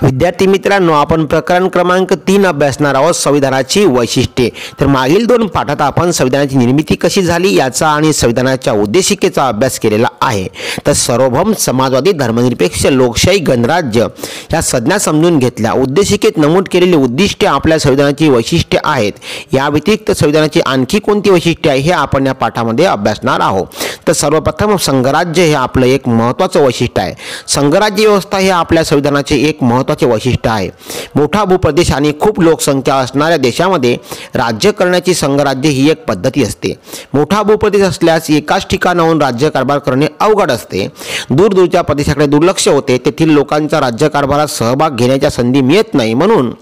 विद्यार्थी मित्रांनो, आपण प्रकरण क्रमांक 3 अभ्यासणार आहोत, संविधानाची वैशिष्ट्ये। तर मागील 2 पाठात आपण संविधानाची निर्मिती कशी झाली याचा आणि संविधानाच्या उद्देशिकेचा अभ्यास केलेला आहे। तर सार्वभौम, समाजवादी, धर्मनिरपेक्ष, लोकशाही, गणराज्य या संज्ञा समजून घेतल्या। उद्देशिकेत नमूद केलेली उद्दिष्टे आपल्या संविधानाची वैशिष्ट्ये आहेत। या व्यतिरिक्त संविधानाची आणखी कोणती वैशिष्ट्ये आहे हे आपण या पाठामध्ये अभ्यासणार आहोत। तर सर्वप्रथम संघराज्य हे आपलं एक महत्त्वाचं वैशिष्ट्य आहे। संघराज्य व्यवस्था हे आपल्या संविधानाचे एक महत्त्वाचे वैशिष्ट्य आहे। मोठा भूप्रदेश आणि खूप लोकसंख्या असणाऱ्या देशामध्ये राज्य करण्याची संघराज्य ही एक पद्धती असते। मोठा भूप्रदेश असल्यास एकाच ठिकाणाहून राज्यकारभार करणे अवघड असते। दूरदूरच्या प्रदेशाकडे दुर्लक्ष होते, तेथील लोकांचा राज्यकारभारात सहभाग घेण्याची संधी मिळत नाही। म्हणून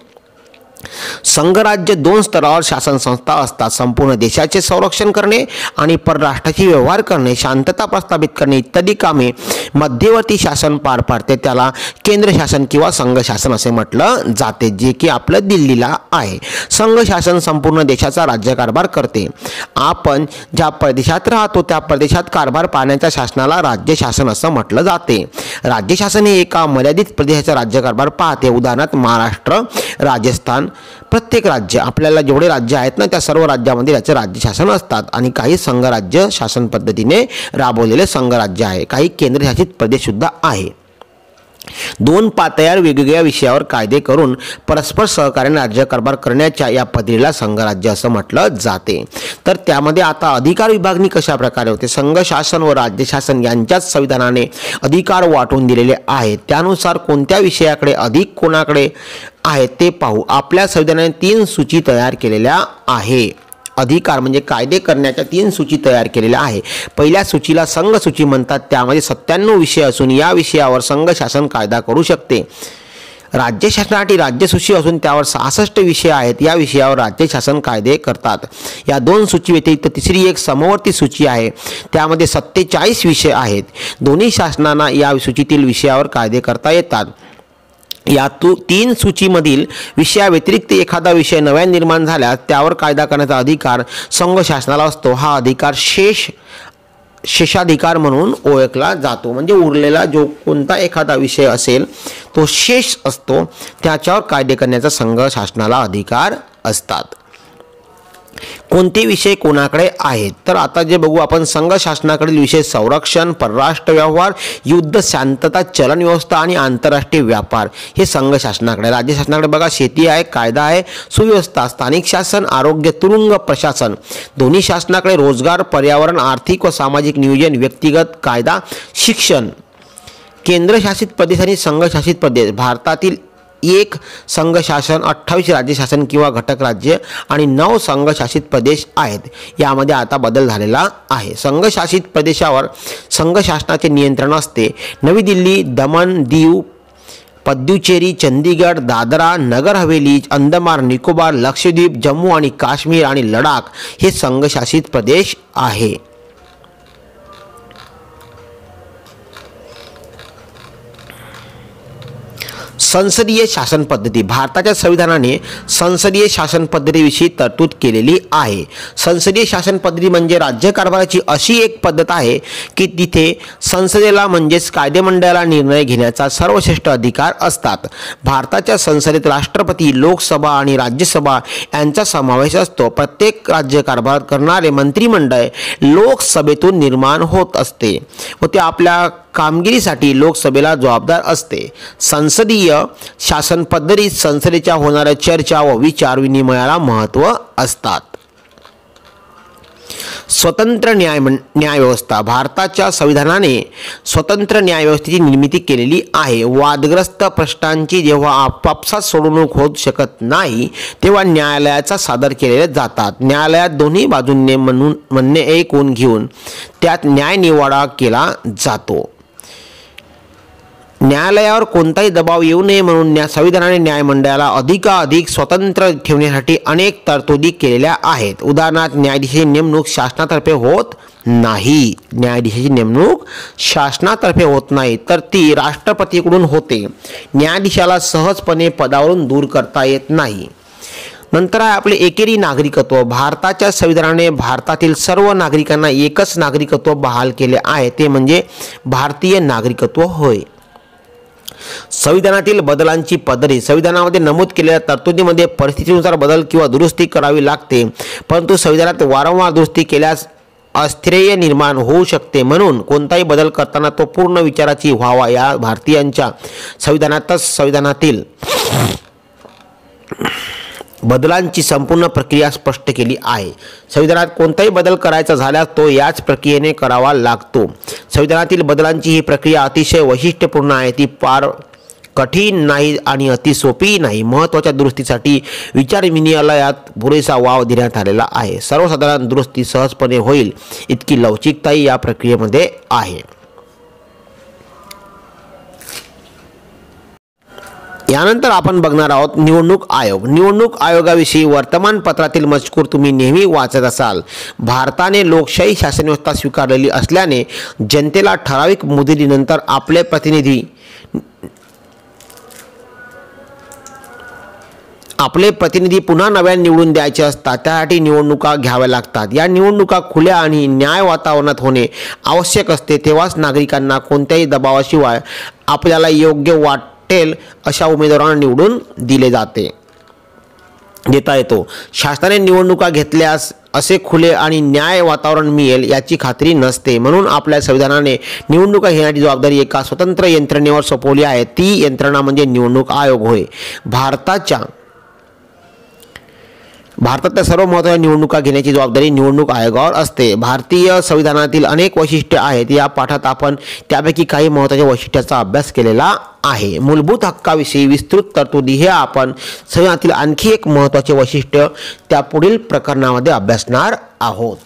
संघराज्य 2 स्तरावर शासन संस्था असतात। संपूर्ण देशाचे संरक्षण करणे आणि परराष्ट्राशी व्यवहार करणे, शांतता प्रस्थापित करणे इत्यादी कामे मध्यवर्ती शासन पार पाडते। त्याला केंद्र शासन किंवा संघ शासन असे म्हटलं जाते, जे की आपलं दिल्लीला आहे। संघ शासन संपूर्ण देशाचा राज्यकारभार करते। आपण ज्या प्रदेशात राहतो त्या प्रदेशात कारभार पाहण्याच्या शासनाला राज्य शासन असं म्हटलं जाते। राज्य शासन हे एका मर्यादित प्रदेशाचा राज्यकारभार पाहते। उदाहरणार्थ महाराष्ट्र, राजस्थान, प्रत्येक राज्य, आपल्याला जेवढे राज्य आहेत ना त्या सर्व राज्यामध्ये याचे राज्य शासन असतात आणि काही संघराज्य शासन पद्धतीने राबवलेले संघराज्य आहे। काही केंद्रशासित प्रदेश सुद्धा आहे। 2 पातळ्यावर वेगवेगळ्या विषयावर कायदे करून परस्पर सहकार्याने राज्यकारभार करण्याच्या या पद्धतीला संघराज्य असं म्हटलं जाते। तर त्यामध्ये आता अधिकार विभागणी कशा प्रकारे होते? संघ शासन व राज्य शासन यांच्याच संविधानाने अधिकार वाटून दिलेले आहेत। त्यानुसार कोणत्या विषयाकडे अधिक कोणाकडे आहे ते पाहू। आपल्या संविधानाने 3 सूची तयार केलेल्या आहे। अधिकार म्हणजे कायदे करण्याच्या 3 सूची तयार केलेल्या आहे। पहिल्या सूचीला संघ सूची म्हणतात। त्यामध्ये 97 विषय असून या विषयावर संघ शासन कायदा करू शकते। राज्य शासनासाठी राज्य सूची असून त्यावर 66 विषय आहेत। या विषयावर राज्य शासन कायदे करतात। या 2 सूची व्यतिरिक्त तिसरी एक समवर्ती सूची आहे, त्यामध्ये 47 विषय आहेत। दोन्ही शासनांना या सूचीतील विषयावर कायदे करता येतात। या 3 सूचीमधील विषयाव्यतिरिक्त एखादा विषय नव्याने निर्माण झाल्यास त्यावर कायदा करण्याचा अधिकार संघ शासनाला असतो। हा अधिकार शेषाधिकार म्हणून ओळखला जातो। म्हणजे उरलेला जो कोणता एखादा विषय असेल तो शेष असतो, त्याच्यावर कायदे करण्याचा संघ शासनाला अधिकार असतात। कोणते विषय कोणाकडे आहेत? तर आता जे बघू आपण, संघ शासनाकडील विषय संरक्षण, परराष्ट्र व्यवहार, युद्ध, शांतता, चलन व्यवस्था आणि आंतरराष्ट्रीय व्यापार हे संघ शासनाकडे। राज्य शासनाकडे बघा शेती आहे, कायदा आहे, सुव्यवस्था, स्थानिक शासन, आरोग्य, तुरुंग प्रशासन। दोन्ही शासनाकडे रोजगार, पर्यावरण, आर्थिक व सामाजिक नियोजन, व्यक्तिगत कायदा, शिक्षण। केंद्रशासित प्रदेश आणि संघशासित प्रदेश, भारतातील 1 संघ शासन, 28 राज्य शासन किंवा घटक राज्य आणि 9 संघशासित प्रदेश आहेत। यामध्ये आता बदल झालेला आहे। संघशासित प्रदेशावर संघ शासनाचे नियंत्रण असते। नवी दिल्ली, दमण, दीव, पुदुचेरी, चंदीगड, दादरा, नगर हवेली, अंदमान निकोबार, लक्षद्वीप, जम्मू आणि काश्मीर आणि लडाख हे संघशासित प्रदेश आहे। संसदीय शासन पद्धती, भारताच्या संविधानाने संसदीय शासन पद्धतीविषयी तरतूद केलेली आहे। संसदीय शासन पद्धती म्हणजे राज्यकारभाराची अशी एक पद्धत आहे की तिथे संसदेला म्हणजेच कायदेमंडळाला निर्णय घेण्याचा सर्वश्रेष्ठ अधिकार असतात। भारताच्या संसदेत राष्ट्रपती, लोकसभा आणि राज्यसभा यांचा समावेश असतो। प्रत्येक राज्यकारभार करणारे मंत्रिमंडळ लोकसभेतून निर्माण होत असते व ते आपल्या कामगिरीसाठी लोकसभेला जबाबदार असते। संसदीय शासन पद्धतीत संसदेच्या होणाऱ्या चर्चा व विचार विनिमयाला महत्त्व असतात। स्वतंत्र न्यायव्यवस्था, भारताच्या संविधानाने स्वतंत्र न्यायव्यवस्थेची निर्मिती केलेली आहे। वादग्रस्त प्रश्नांची जेव्हा आपापसात सोडवणूक होऊ शकत नाही तेव्हा न्यायालयाचा सादर केलेले जातात। न्यायालयात दोन्ही बाजूंनी म्हणणे ऐकून घेऊन त्यात न्यायनिवाडा केला जातो। न्यायालयावर कोणताही दबाव येऊ नये म्हणून संविधानाने न्यायमंडळाला अधिकाधिक स्वतंत्र ठेवण्यासाठी अनेक तरतुदी केलेल्या आहेत। उदाहरणार्थ, न्यायाधीशाची नेमणूक शासनातर्फे होत नाही। न्यायाधीशाची नेमणूक शासनातर्फे होत नाही तर ती राष्ट्रपतीकडून होते। न्यायाधीशाला सहजपणे पदावरून दूर करता येत नाही। नंतर आहे आपले एकेरी नागरिकत्व। भारताच्या संविधानाने भारतातील सर्व नागरिकांना एकच नागरिकत्व बहाल केले आहे, ते म्हणजे भारतीय नागरिकत्व होय। संविधानातील बदलांची पद्धती. संविधानामध्ये नमूद केलेल्या तरतुदीमध्ये परिस्थितीनुसार बदल किंवा दुरुस्ती करावी लागते, परंतु संविधानात वारंवार दुरुस्ती केल्यास अस्थिरय निर्माण होऊ शकते. म्हणून कोणताही बदल करताना तो पूर्ण विचाराची व्हावा. या भारतीयांच्या संविधानातील बदलांची संपूर्ण प्रक्रिया स्पष्ट केली आहे. संविधानात कोणताही बदल करायचा झाल्यास तो याच प्रक्रियेने करावा लागतो. संविधानातील बदलांची ही प्रक्रिया अतिशय वैशिष्ट्यपूर्ण आहे. ती फार कठीण नाही आणि अति सोपी नाही. महत्त्वाच्या दुरुस्तीसाठी विचारविनिमयात पुरेसा वाव देण्यात आलेला आहे. सर्वसाधारण दुरुस्ती सहजपणे होईल इतकी लवचिकताही या प्रक्रियेमध्ये आहे. यानंतर आपण बघणार आहोत निवडणूक आयोग. निवडणूक आयोगाविषयी वर्तमानपत्रातील मजकूर तुम्ही नेहमी वाचत असाल. भारताने लोकशाही शासनव्यवस्था स्वीकारलेली असल्याने जनतेला ठराविक मुदतीनंतर आपले प्रतिनिधी पुन्हा नव्याने निवडून द्यायचे असतात. त्यासाठी निवडणुका घ्याव्या लागतात. या निवडणुका खुल्या आणि न्याय वातावरणात होणे आवश्यक असते. तेव्हाच नागरिकांना कोणत्याही दबावाशिवाय आपल्याला योग्य वाटेल अशा उमेदवारांना निवडून देता येतो. शासनाने निवडणुका घेतल्यास असे खुले आणि न्याय वातावरण मिळेल याची खात्री नसते. म्हणून आपल्या संविधानाने निवडणुका घेण्याची जबाबदारी एका स्वतंत्र यंत्रणेवर सोपवली आहे. ती यंत्रणा म्हणजे निवडणूक आयोग होय. भारतातल्या सर्व महत्त्वाच्या निवडणुका घेण्याची जबाबदारी निवडणूक आयोगावर असते. भारतीय संविधानातील अनेक वैशिष्ट्ये आहेत. या पाठात आपण त्यापैकी काही महत्त्वाच्या वैशिष्ट्याचा अभ्यास केलेला आहे. मूलभूत हक्काविषयी विस्तृत तरतुदी हे आपण संविधानातील आणखी एक महत्त्वाचे वैशिष्ट्य त्या पुढील प्रकरणामध्ये अभ्यासणार आहोत.